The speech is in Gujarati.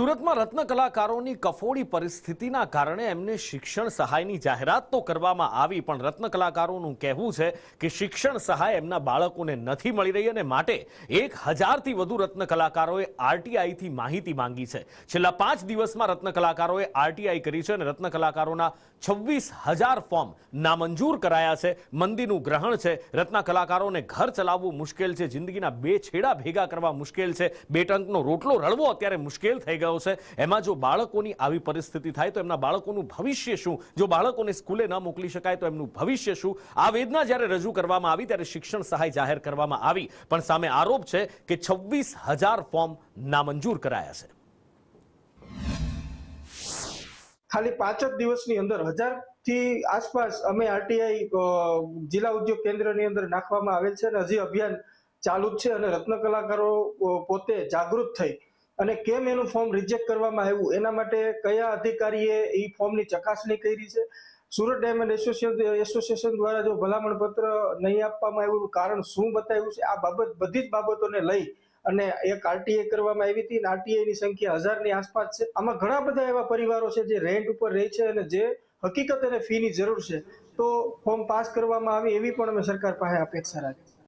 સુરતમાં રત્ન કલાકારોની કફોડી પરિસ્થિતિના કારણે એમને શિક્ષણ સહાયની જાહેરાત તો કરવામાં આવી, પણ રત્ન કલાકારોનું કહેવું છે કે શિક્ષણ સહાય એમના બાળકોને નથી મળી રહી અને માટે 1000થી વધુ રત્ન કલાકારોએ આરટીઆઈથી માહિતી માંગી છે। છેલ્લા 5 દિવસમાં રત્ન કલાકારોએ આરટીઆઈ કરી છે અને રત્ન કલાકારોના 26,000 ફોર્મ નામંજૂર કરાયા છે। મંદીનું ગ્રહણ છે, રત્ન કલાકારોને ઘર ચલાવવું મુશ્કેલ છે, જિંદગીના બે છેડા ભેગા કરવા મુશ્કેલ છે, બે ટંકનો રોટલો રળવો અત્યારે મુશ્કેલ થઈ ગયો છે। એમાં જો બાળકોની આવી પરિસ્થિતિ થાય તો એમના બાળકોનું ભવિષ્ય શું? જો બાળકોને સ્કૂલે ન મોકલી શકાય તો એમનું ભવિષ્ય શું? આ વેદના જ્યારે રજૂ કરવામાં આવી ત્યારે શિક્ષણ સહાય જાહેર કરવામાં આવી, પણ સામે આરોપ છે કે 26,000 ફોર્મ નામંજૂર કરાયા છે। ખાલી 5 જ દિવસની અંદર 1000થી આસપાસ અમે આરટીઆઈ જિલ્લા ઉદ્યોગ કેન્દ્રની અંદર નાખવામાં આવેલ છે અને હજી અભિયાન ચાલુ જ છે અને રત્ન કલાકારો પોતે જાગૃત થઈ અને કેમ એનું ફોર્મ રિજેક્ટ કરવામાં આવ્યું, એના માટે કયા અધિકારીએ એ ફોર્મની ચકાસણી કરી છે, સુરત ડાયમંડ એસોસિએશન દ્વારા જો ભલામણ પત્ર નહીં આપવામાં આવ્યું કારણ શું બતાવ્યું છે, આ બાબત બધી જ બાબતોને લઈ અને એક આરટીઆઈ કરવામાં આવી હતી અને આરટીઆઈની સંખ્યા 1000ની આસપાસ છે। આમાં ઘણા બધા એવા પરિવારો છે જે રેન્ટ ઉપર રહે છે અને જે હકીકત અને ફીની જરૂર છે, તો ફોર્મ પાસ કરવામાં આવે એવી પણ અમે સરકાર પાસે અપેક્ષા રાખી।